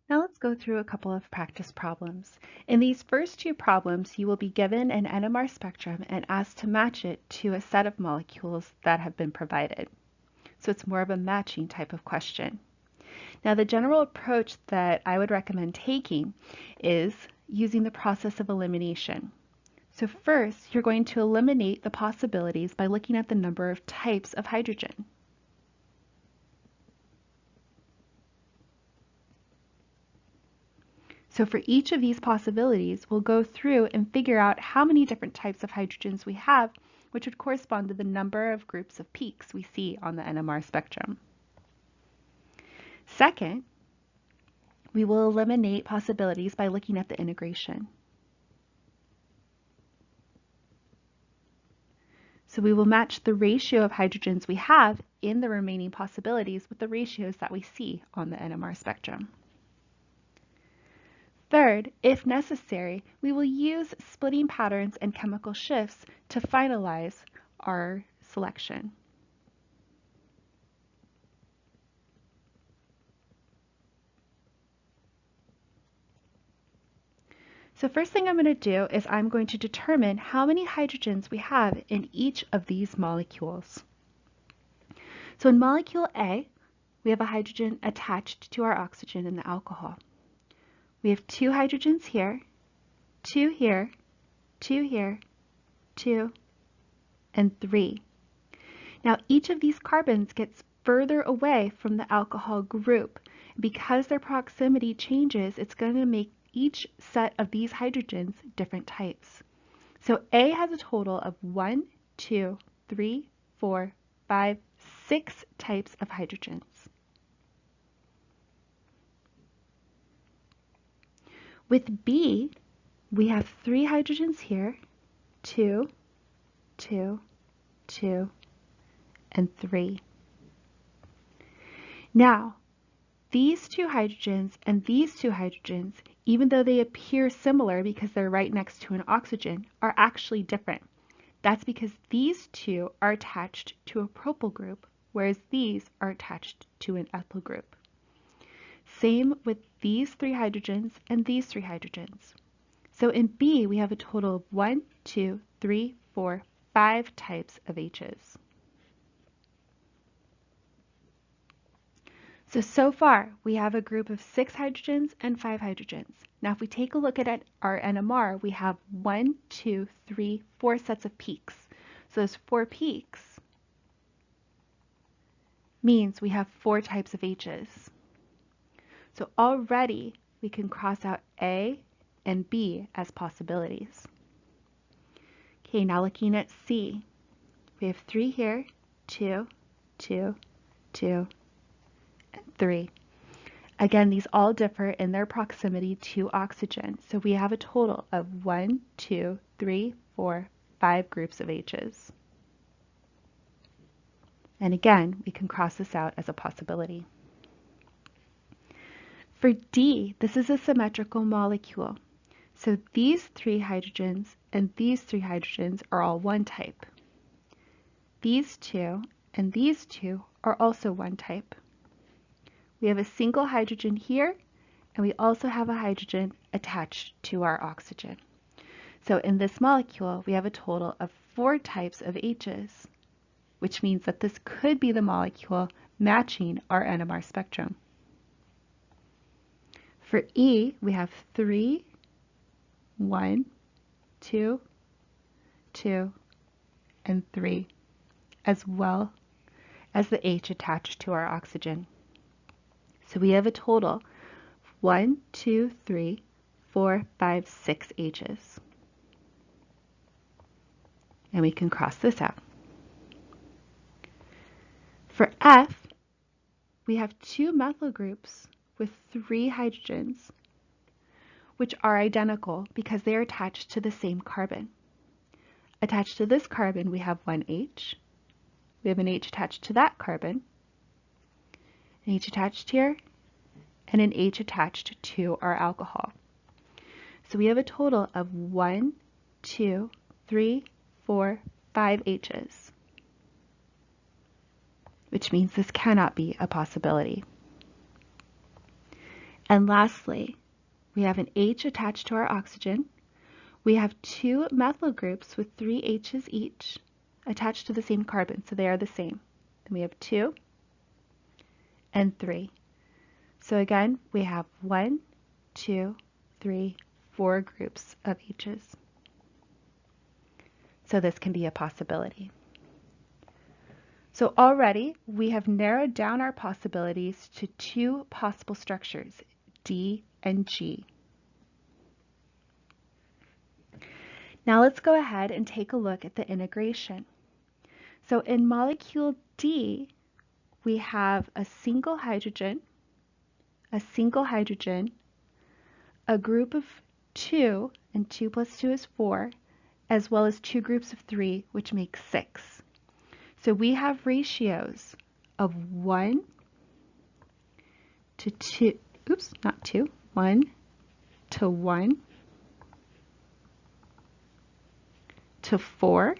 Now let's go through a couple of practice problems. In these first two problems, you will be given an NMR spectrum and asked to match it to a set of molecules that have been provided. So it's more of a matching type of question. Now the general approach that I would recommend taking is using the process of elimination. So first, you're going to eliminate the possibilities by looking at the number of types of hydrogen. So for each of these possibilities, we'll go through and figure out how many different types of hydrogens we have, which would correspond to the number of groups of peaks we see on the NMR spectrum. Second, we will eliminate possibilities by looking at the integration. So we will match the ratio of hydrogens we have in the remaining possibilities with the ratios that we see on the NMR spectrum. Third, if necessary, we will use splitting patterns and chemical shifts to finalize our selection. So first thing I'm going to do is I'm going to determine how many hydrogens we have in each of these molecules. So in molecule A, we have a hydrogen attached to our oxygen in the alcohol. We have 2 hydrogens here, 2 here, 2 here, 2, and 3. Now each of these carbons gets further away from the alcohol group. Because their proximity changes, it's going to make each set of these hydrogens different types. So A has a total of 1, 2, 3, 4, 5, 6 types of hydrogens. With B, we have 3 hydrogens here, 2, 2, 2, and 3. Now, these 2 hydrogens and these 2 hydrogens, even though they appear similar because they're right next to an oxygen, are actually different. That's because these 2 are attached to a propyl group, whereas these are attached to an ethyl group. Same with these 3 hydrogens and these 3 hydrogens. So in B, we have a total of 1, 2, 3, 4, 5 types of H's. So far, we have a group of 6 hydrogens and 5 hydrogens. Now, if we take a look at our NMR, we have 1, 2, 3, 4 sets of peaks. So those 4 peaks means we have 4 types of H's. So already we can cross out A and B as possibilities. Okay, now looking at C, we have 3 here, 2, 2, 2, and 3. Again, these all differ in their proximity to oxygen. So we have a total of 1, 2, 3, 4, 5 groups of H's. And again, we can cross this out as a possibility. For D, this is a symmetrical molecule. So these 3 hydrogens and these 3 hydrogens are all one type. These 2 and these 2 are also one type. We have a single hydrogen here, and we also have a hydrogen attached to our oxygen. So in this molecule, we have a total of 4 types of H's, which means that this could be the molecule matching our NMR spectrum. For E, we have 3, 1, 2, 2, and 3, as well as the H attached to our oxygen. So we have a total of 1, 2, 3, 4, 5, 6 H's. And we can cross this out. For F, we have 2 methyl groups with 3 hydrogens, which are identical because they are attached to the same carbon. Attached to this carbon, we have 1 H. We have an H attached to that carbon, an H attached here, and an H attached to our alcohol. So we have a total of 1, 2, 3, 4, 5 H's, which means this cannot be a possibility. And lastly, we have an H attached to our oxygen. We have two methyl groups with 3 H's each attached to the same carbon, so they are the same. Then we have 2 and 3. So again, we have 1, 2, 3, 4 groups of H's. So this can be a possibility. So already we have narrowed down our possibilities to 2 possible structures, D and G. Now let's go ahead and take a look at the integration. So in molecule D, we have a single hydrogen, a group of 2, and 2 plus 2 is 4, as well as 2 groups of 3, which makes 6. So we have ratios of 1 to 2, 1 to 1 to 4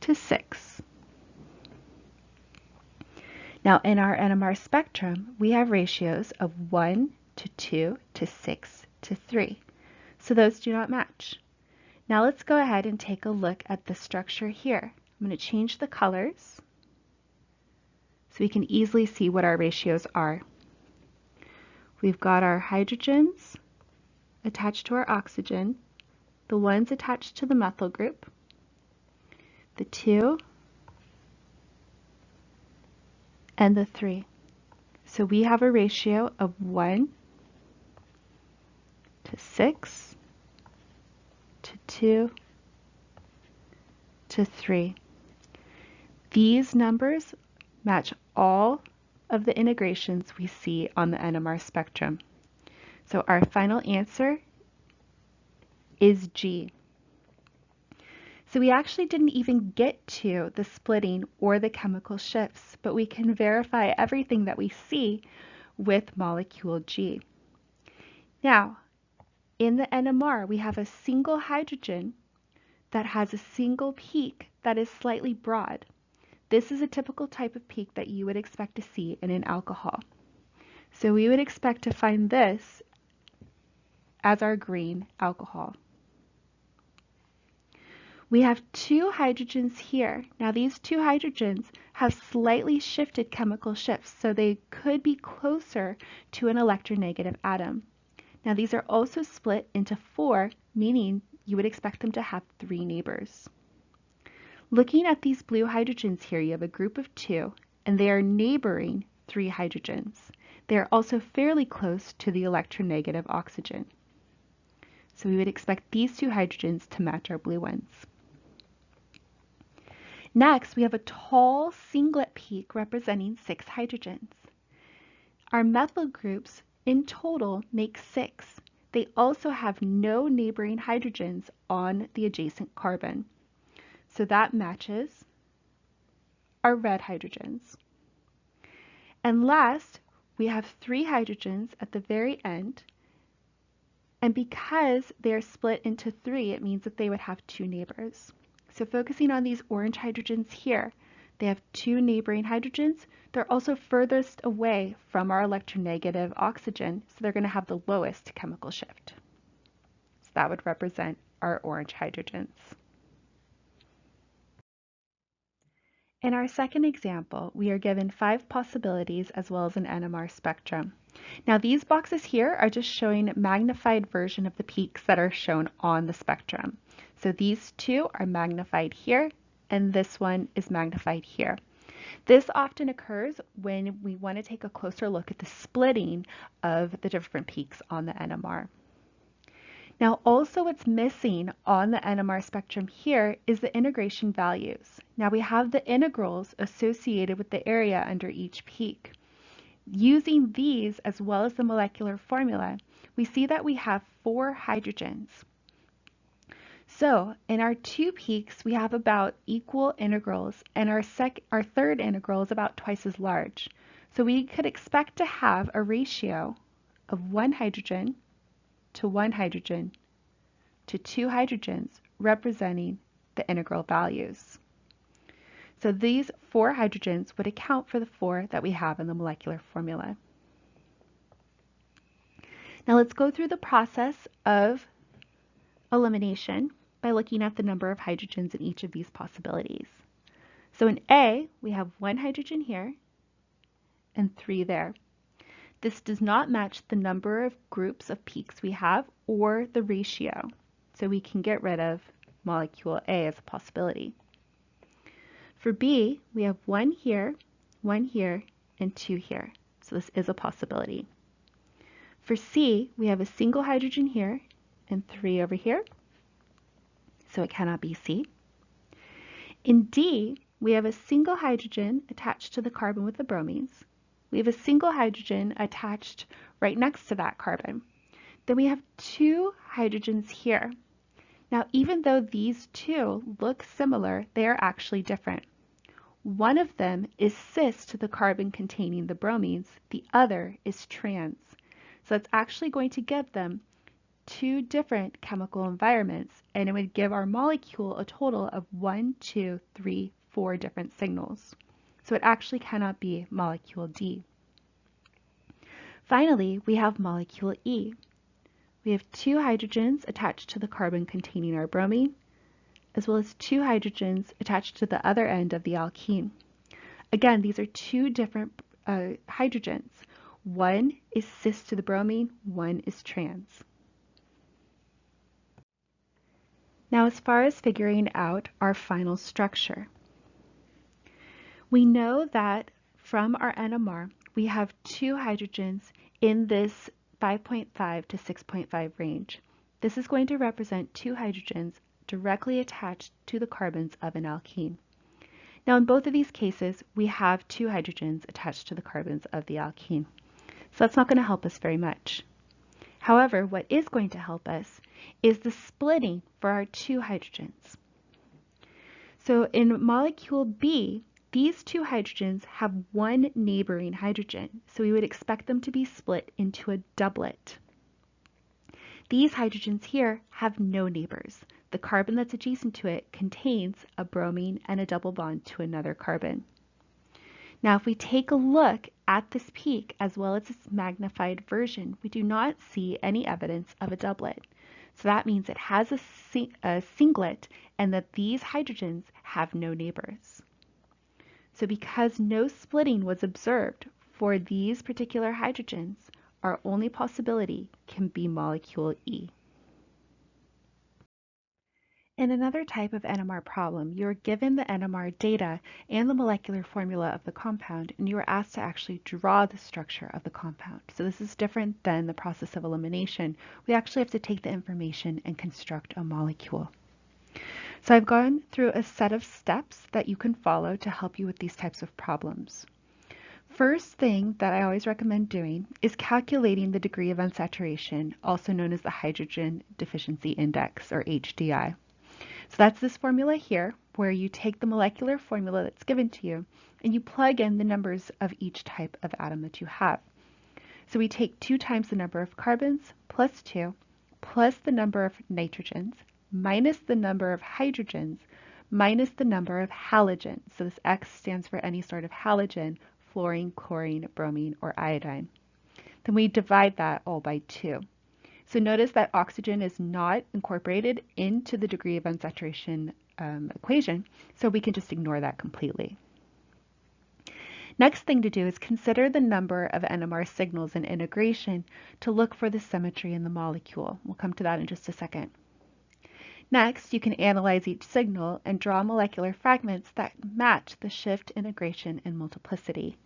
to 6. Now in our NMR spectrum, we have ratios of 1 to 2 to 6 to 3. So those do not match. Now let's go ahead and take a look at the structure here. I'm going to change the colors so we can easily see what our ratios are. We've got our hydrogens attached to our oxygen, the ones attached to the methyl group, the 2, and the 3. So we have a ratio of 1 to 6 to 2 to 3. These numbers match all of the integrations we see on the NMR spectrum. So our final answer is G. So we actually didn't even get to the splitting or the chemical shifts, but we can verify everything that we see with molecule G. Now, in the NMR, we have a single hydrogen that has a single peak that is slightly broad. This is a typical type of peak that you would expect to see in an alcohol. So we would expect to find this as our green alcohol. We have 2 hydrogens here. Now these 2 hydrogens have slightly shifted chemical shifts, so they could be closer to an electronegative atom. Now these are also split into 4, meaning you would expect them to have 3 neighbors. Looking at these blue hydrogens here, you have a group of 2, and they are neighboring 3 hydrogens. They are also fairly close to the electronegative oxygen. So we would expect these 2 hydrogens to match our blue ones. Next, we have a tall singlet peak representing 6 hydrogens. Our methyl groups in total make 6. They also have no neighboring hydrogens on the adjacent carbon. So that matches our red hydrogens. And last, we have 3 hydrogens at the very end. And because they're split into 3, it means that they would have 2 neighbors. So focusing on these orange hydrogens here, they have 2 neighboring hydrogens. They're also furthest away from our electronegative oxygen, so they're going to have the lowest chemical shift. So that would represent our orange hydrogens. In our second example, we are given 5 possibilities as well as an NMR spectrum. Now these boxes here are just showing a magnified version of the peaks that are shown on the spectrum. So these 2 are magnified here, and this one is magnified here. This often occurs when we want to take a closer look at the splitting of the different peaks on the NMR. Now also what's missing on the NMR spectrum here is the integration values. Now we have the integrals associated with the area under each peak. Using these as well as the molecular formula, we see that we have 4 hydrogens. So in our 2 peaks, we have about equal integrals, and our third integral is about twice as large. So we could expect to have a ratio of 1 hydrogen to 1 hydrogen to 2 hydrogens representing the integral values. So these 4 hydrogens would account for the 4 that we have in the molecular formula. Now let's go through the process of elimination by looking at the number of hydrogens in each of these possibilities. So in A, we have 1 hydrogen here and 3 there. This does not match the number of groups of peaks we have or the ratio, so we can get rid of molecule A as a possibility. For B, we have 1 here, and 2 here, so this is a possibility. For C, we have a single hydrogen here and 3 over here, so it cannot be C. In D, we have a single hydrogen attached to the carbon with the bromines. We have a single hydrogen attached right next to that carbon. Then we have 2 hydrogens here. Now, even though these two look similar, they are actually different. One of them is cis to the carbon containing the bromines, the other is trans. So it's actually going to give them 2 different chemical environments, and it would give our molecule a total of 1, 2, 3, 4 different signals. So it actually cannot be molecule D. Finally, we have molecule E. We have 2 hydrogens attached to the carbon containing our bromine, as well as 2 hydrogens attached to the other end of the alkene. Again, these are 2 different hydrogens. One is cis to the bromine, one is trans. Now, as far as figuring out our final structure, we know that from our NMR, we have 2 hydrogens in this 5.5 to 6.5 range. This is going to represent 2 hydrogens directly attached to the carbons of an alkene. Now, in both of these cases, we have 2 hydrogens attached to the carbons of the alkene. So that's not going to help us very much. However, what is going to help us is the splitting for our 2 hydrogens. So in molecule B, these 2 hydrogens have 1 neighboring hydrogen, so we would expect them to be split into a doublet. These hydrogens here have no neighbors. The carbon that's adjacent to it contains a bromine and a double bond to another carbon. Now, if we take a look at this peak as well as its magnified version, we do not see any evidence of a doublet. So that means it has a singlet and that these hydrogens have no neighbors. So because no splitting was observed for these particular hydrogens, our only possibility can be molecule E. In another type of NMR problem, you are given the NMR data and the molecular formula of the compound, and you are asked to actually draw the structure of the compound. So this is different than the process of elimination. We actually have to take the information and construct a molecule. So I've gone through a set of steps that you can follow to help you with these types of problems. First thing that I always recommend doing is calculating the degree of unsaturation, also known as the hydrogen deficiency index, or HDI. So that's this formula here, where you take the molecular formula that's given to you and you plug in the numbers of each type of atom that you have. So we take 2 times the number of carbons plus 2 plus the number of nitrogens minus the number of hydrogens minus the number of halogens. So this X stands for any sort of halogen, fluorine, chlorine, bromine, or iodine. Then we divide that all by 2. So notice that oxygen is not incorporated into the degree of unsaturation equation, so we can just ignore that completely. Next thing to do is consider the number of NMR signals in integration to look for the symmetry in the molecule. We'll come to that in just a second. Next, you can analyze each signal and draw molecular fragments that match the shift, integration, and multiplicity.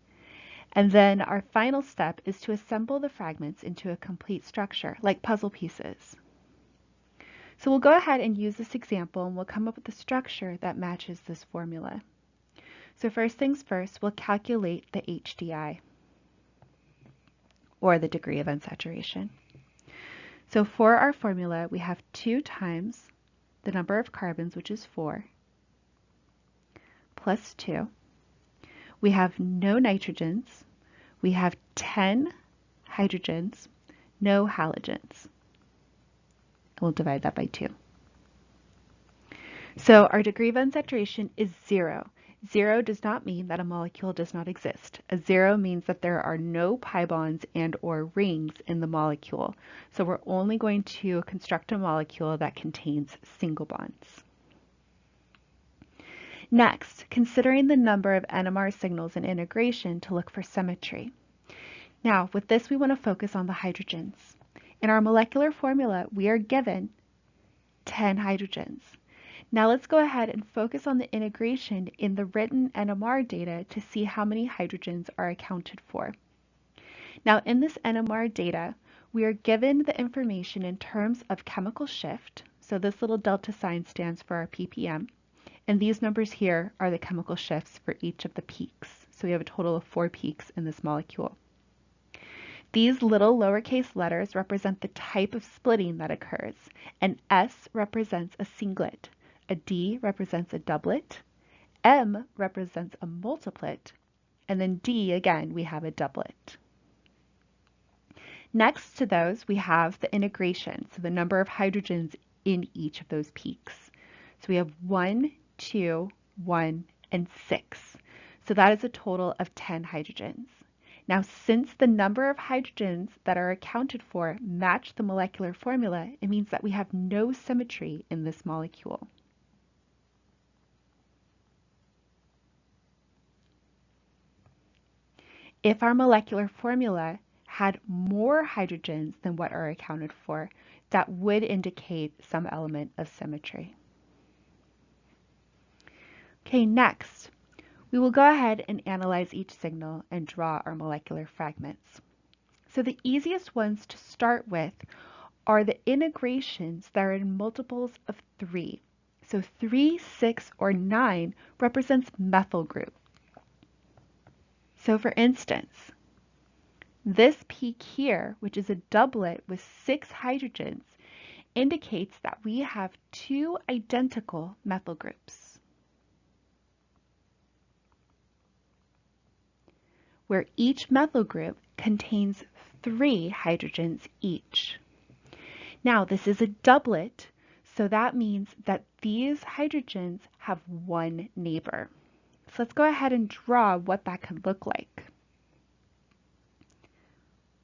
And then our final step is to assemble the fragments into a complete structure, like puzzle pieces. So we'll go ahead and use this example, and we'll come up with a structure that matches this formula. So first things first, we'll calculate the HDI, or the degree of unsaturation. So for our formula, we have 2 times the number of carbons, which is 4, plus 2. We have no nitrogens. We have 10 hydrogens, no halogens. We'll divide that by 2. So our degree of unsaturation is 0. 0 does not mean that a molecule does not exist. A 0 means that there are no pi bonds and or rings in the molecule. So we're only going to construct a molecule that contains single bonds. Next, considering the number of NMR signals in integration to look for symmetry. Now, with this, we want to focus on the hydrogens. In our molecular formula, we are given 10 hydrogens. Now let's go ahead and focus on the integration in the written NMR data to see how many hydrogens are accounted for. Now in this NMR data, we are given the information in terms of chemical shift. So this little delta sign stands for our ppm. And these numbers here are the chemical shifts for each of the peaks. So we have a total of 4 peaks in this molecule. These little lowercase letters represent the type of splitting that occurs. An S represents a singlet. A D represents a doublet, M represents a multiplet, and then D, again, we have a doublet. Next to those, we have the integration, so the number of hydrogens in each of those peaks. So we have 1, 2, 1, and 6. So that is a total of 10 hydrogens. Now, since the number of hydrogens that are accounted for match the molecular formula, it means that we have no symmetry in this molecule. If our molecular formula had more hydrogens than what are accounted for, that would indicate some element of symmetry. Okay, next, we will go ahead and analyze each signal and draw our molecular fragments. So the easiest ones to start with are the integrations that are in multiples of 3. So 3, 6, or 9 represents methyl group. So for instance, this peak here, which is a doublet with 6 hydrogens, indicates that we have 2 identical methyl groups, where each methyl group contains 3 hydrogens each. Now, this is a doublet, so that means that these hydrogens have 1 neighbor. So let's go ahead and draw what that could look like.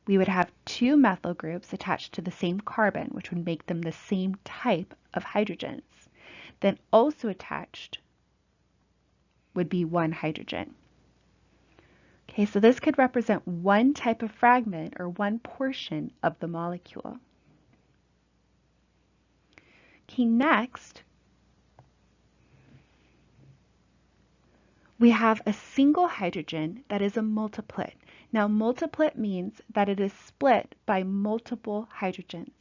We would have 2 methyl groups attached to the same carbon, which would make them the same type of hydrogens. Then also attached would be 1 hydrogen. Okay, so this could represent one type of fragment or one portion of the molecule. Okay, next, we have a single hydrogen that is a multiplet. Now, multiplet means that it is split by multiple hydrogens.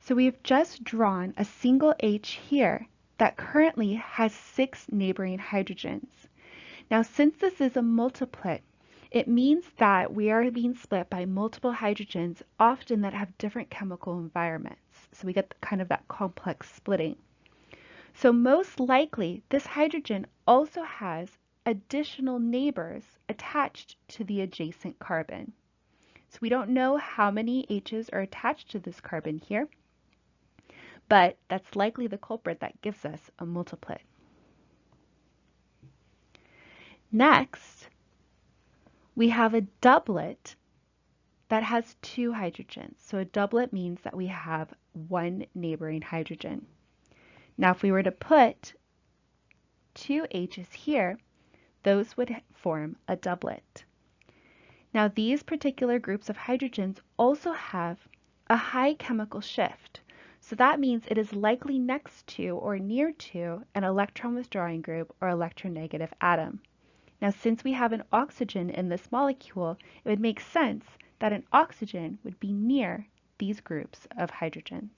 So we have just drawn a single H here that currently has 6 neighboring hydrogens. Now, since this is a multiplet, it means that we are being split by multiple hydrogens, often that have different chemical environments. So we get kind of that complex splitting. So most likely, this hydrogen also has additional neighbors attached to the adjacent carbon. So we don't know how many H's are attached to this carbon here, but that's likely the culprit that gives us a multiplet. Next, we have a doublet that has 2 hydrogens. So a doublet means that we have 1 neighboring hydrogen. Now if we were to put 2 H's here, those would form a doublet. Now these particular groups of hydrogens also have a high chemical shift. So that means it is likely next to or near to an electron withdrawing group or electronegative atom. Now, since we have an oxygen in this molecule, it would make sense that an oxygen would be near these groups of hydrogens.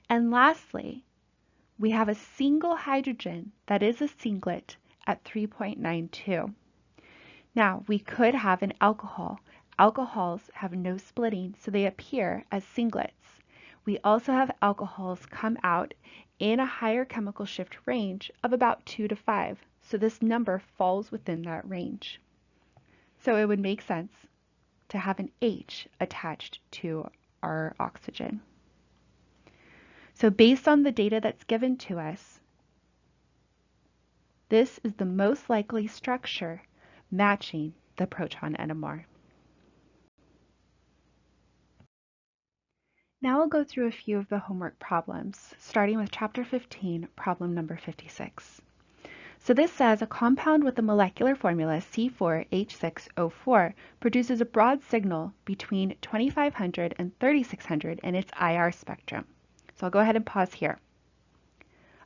And lastly, we have a single hydrogen that is a singlet at 3.92. Now, we could have an alcohol. Alcohols have no splitting, so they appear as singlets. We also have alcohols come out in a higher chemical shift range of about 2 to 5. So this number falls within that range. So it would make sense to have an H attached to our oxygen. So based on the data that's given to us, this is the most likely structure matching the proton NMR. Now we'll go through a few of the homework problems, starting with Chapter 15, problem number 56. So this says a compound with the molecular formula C4H6O4 produces a broad signal between 2500 and 3600 in its IR spectrum. So I'll go ahead and pause here.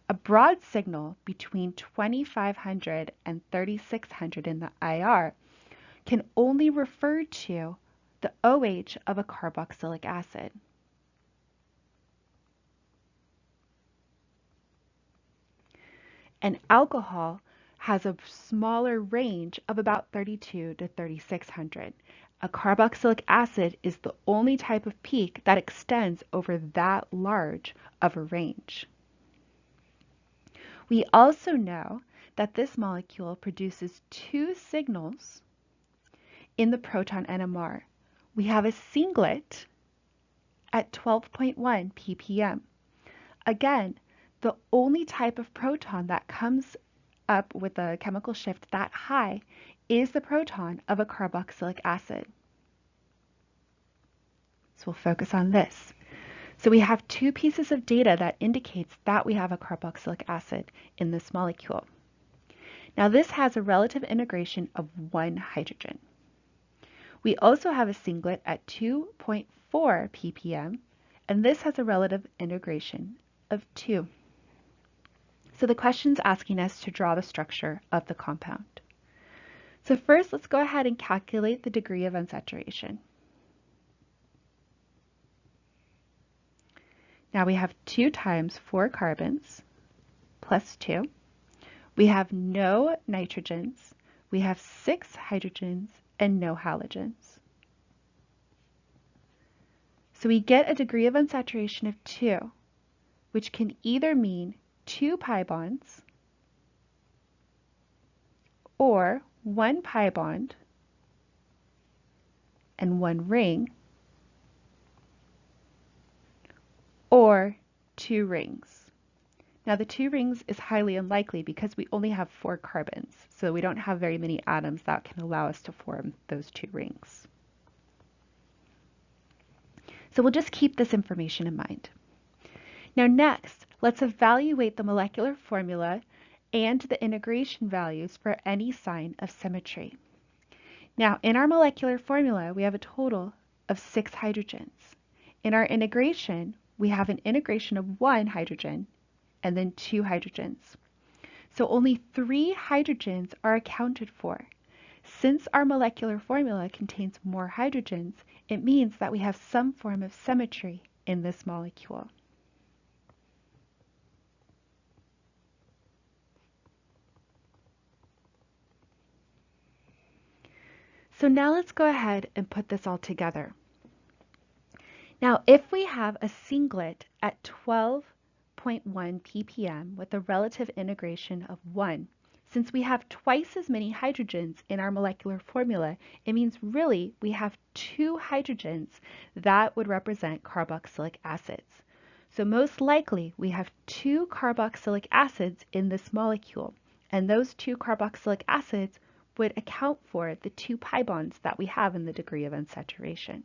A broad signal between 2500 and 3600 in the IR can only refer to the OH of a carboxylic acid. An alcohol has a smaller range of about 32 to 3600. A carboxylic acid is the only type of peak that extends over that large of a range. We also know that this molecule produces two signals in the proton NMR. We have a singlet at 12.1 ppm. Again, the only type of proton that comes up with a chemical shift that high is the proton of a carboxylic acid. So we'll focus on this. So we have two pieces of data that indicates that we have a carboxylic acid in this molecule. Now this has a relative integration of 1 hydrogen. We also have a singlet at 2.4 ppm, and this has a relative integration of 2. So the question's asking us to draw the structure of the compound. So first, let's go ahead and calculate the degree of unsaturation. Now we have 2 times 4 carbons plus 2. We have no nitrogens. We have 6 hydrogens and no halogens. So we get a degree of unsaturation of 2, which can either mean 2 pi bonds or 1 pi bond and 1 ring, or 2 rings. Now the 2 rings is highly unlikely because we only have 4 carbons, so we don't have very many atoms that can allow us to form those 2 rings. So we'll just keep this information in mind. Now next, let's evaluate the molecular formula and the integration values for any sign of symmetry. Now in our molecular formula, we have a total of 6 hydrogens. In our integration, we have an integration of 1 hydrogen and then 2 hydrogens. So only 3 hydrogens are accounted for. Since our molecular formula contains more hydrogens, it means that we have some form of symmetry in this molecule. So now let's go ahead and put this all together. Now, if we have a singlet at 12.1 ppm with a relative integration of 1, since we have twice as many hydrogens in our molecular formula, it means really we have 2 hydrogens that would represent carboxylic acids. So most likely we have 2 carboxylic acids in this molecule, and those 2 carboxylic acids would account for the 2 pi bonds that we have in the degree of unsaturation.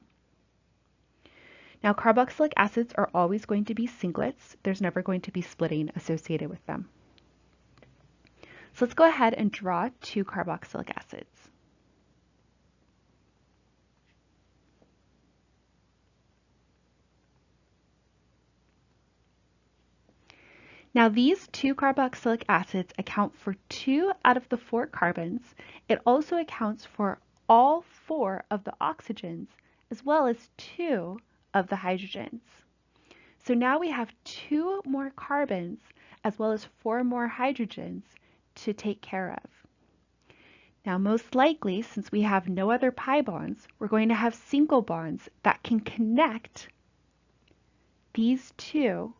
Now, carboxylic acids are always going to be singlets. There's never going to be splitting associated with them. So let's go ahead and draw 2 carboxylic acids. Now these 2 carboxylic acids account for 2 out of the 4 carbons. It also accounts for all 4 of the oxygens as well as 2 of the hydrogens. So now we have 2 more carbons as well as 4 more hydrogens to take care of. Now most likely, since we have no other pi bonds, we're going to have single bonds that can connect these 2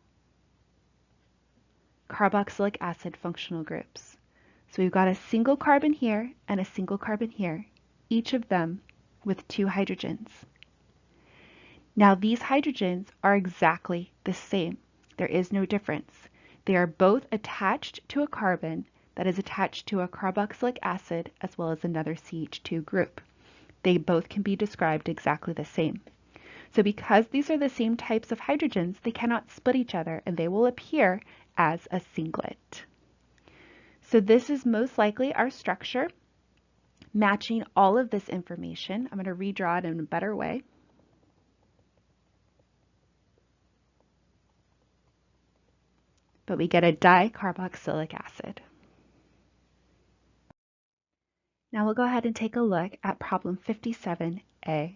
carboxylic acid functional groups. So we've got a single carbon here and a single carbon here, each of them with 2 hydrogens. Now these hydrogens are exactly the same. There is no difference. They are both attached to a carbon that is attached to a carboxylic acid as well as another CH2 group. They both can be described exactly the same. So because these are the same types of hydrogens, they cannot split each other and they will appear as a singlet. So this is most likely our structure matching all of this information. I'm going to redraw it in a better way. But we get a dicarboxylic acid. Now we'll go ahead and take a look at problem 57A.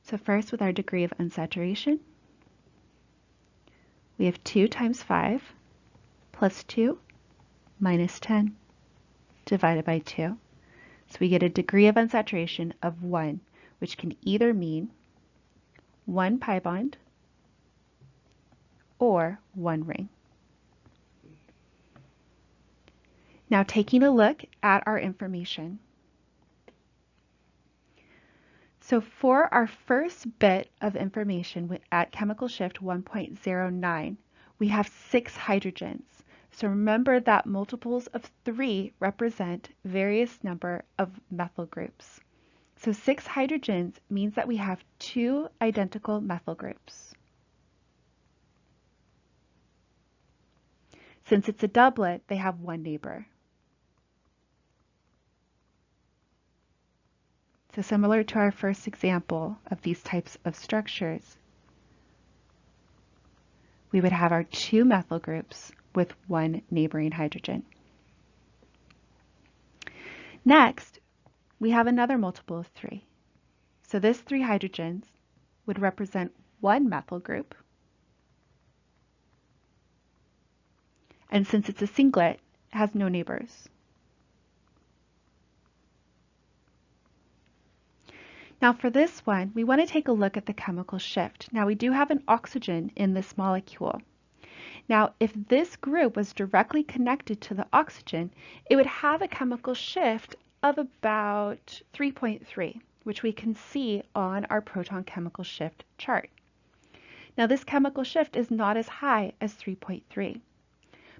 So first, with our degree of unsaturation, we have 2 times 5 plus 2 minus 10 divided by 2. So we get a degree of unsaturation of 1, which can either mean 1 pi bond or 1 ring. Now taking a look at our information. So for our first bit of information at chemical shift 1.09, we have 6 hydrogens. So remember that multiples of 3 represent various number of methyl groups. So 6 hydrogens means that we have 2 identical methyl groups. Since it's a doublet, they have 1 neighbor. So similar to our first example of these types of structures, we would have our 2 methyl groups with 1 neighboring hydrogen. Next, we have another multiple of 3. So this 3 hydrogens would represent 1 methyl group. And since it's a singlet, it has no neighbors. Now for this one, we want to take a look at the chemical shift. Now we do have an oxygen in this molecule. Now if this group was directly connected to the oxygen, it would have a chemical shift of about 3.3, which we can see on our proton chemical shift chart. Now this chemical shift is not as high as 3.3.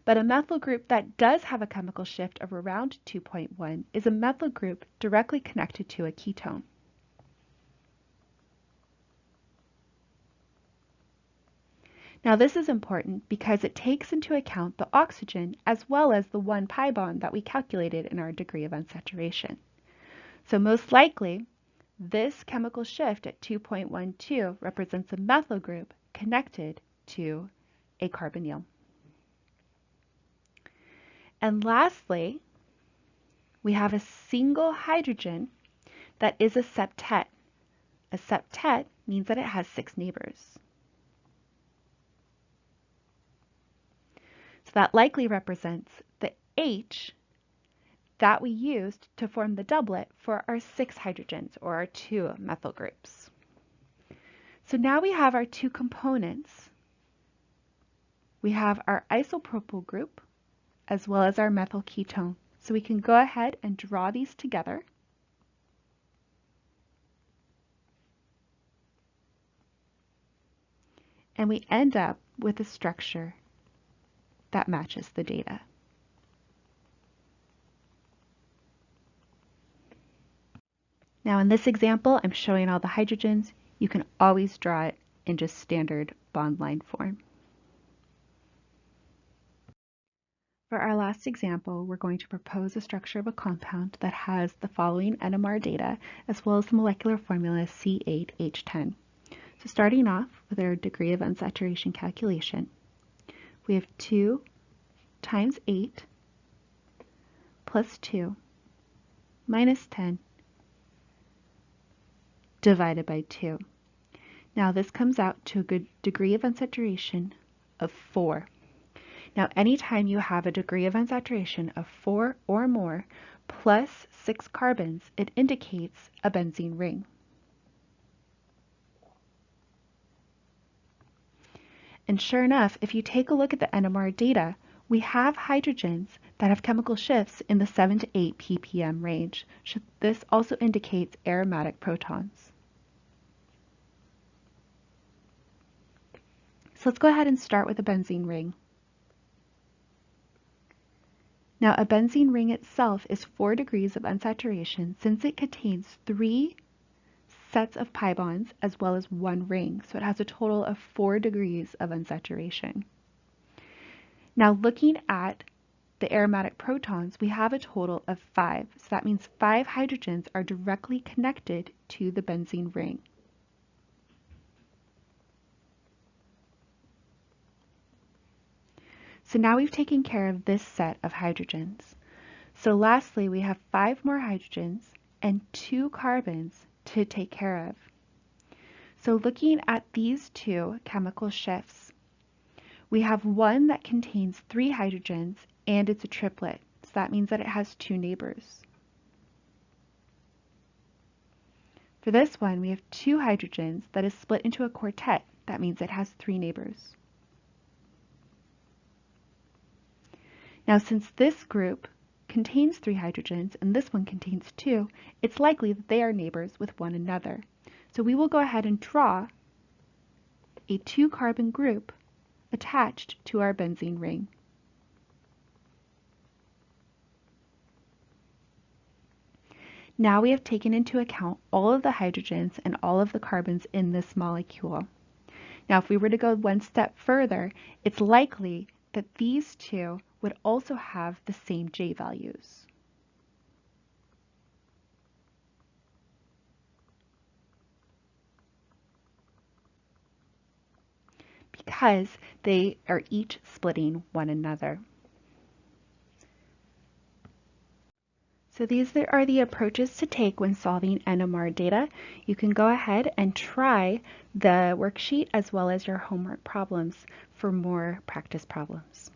But a methyl group that does have a chemical shift of around 2.1 is a methyl group directly connected to a ketone. Now this is important because it takes into account the oxygen as well as the 1 pi bond that we calculated in our degree of unsaturation. So most likely, this chemical shift at 2.12 represents a methyl group connected to a carbonyl. And lastly, we have a single hydrogen that is a septet. A septet means that it has 6 neighbors. So that likely represents the H that we used to form the doublet for our 6 hydrogens, or our 2 methyl groups. So now we have our 2 components. We have our isopropyl group as well as our methyl ketone. So we can go ahead and draw these together. And we end up with a structure that matches the data. Now in this example, I'm showing all the hydrogens. You can always draw it in just standard bond line form. For our last example, we're going to propose a structure of a compound that has the following NMR data, as well as the molecular formula C8H10. So starting off with our degree of unsaturation calculation, we have 2 times 8 plus 2 minus 10 divided by 2. Now this comes out to a good degree of unsaturation of 4. Now anytime you have a degree of unsaturation of 4 or more plus 6 carbons, it indicates a benzene ring. And sure enough, if you take a look at the NMR data, We have hydrogens that have chemical shifts in the 7 to 8 ppm range. This also indicates aromatic protons. So let's go ahead and start with a benzene ring. Now a benzene ring itself is 4 degrees of unsaturation since it contains 3 sets of pi bonds as well as 1 ring. So it has a total of 4 degrees of unsaturation. Now looking at the aromatic protons, we have a total of 5. So that means 5 hydrogens are directly connected to the benzene ring. So now we've taken care of this set of hydrogens. So lastly, we have 5 more hydrogens and 2 carbons to take care of. So looking at these 2 chemical shifts, we have one that contains 3 hydrogens and it's a triplet. So that means that it has 2 neighbors. For this one, we have 2 hydrogens that is split into a quartet. That means it has 3 neighbors. Now, since this group contains 3 hydrogens and this one contains 2, it's likely that they are neighbors with one another. So we will go ahead and draw a 2-carbon group attached to our benzene ring. Now we have taken into account all of the hydrogens and all of the carbons in this molecule. Now, if we were to go one step further, it's likely that these 2 would also have the same J values. Because they are each splitting one another. So these are the approaches to take when solving NMR data. You can go ahead and try the worksheet as well as your homework problems for more practice problems.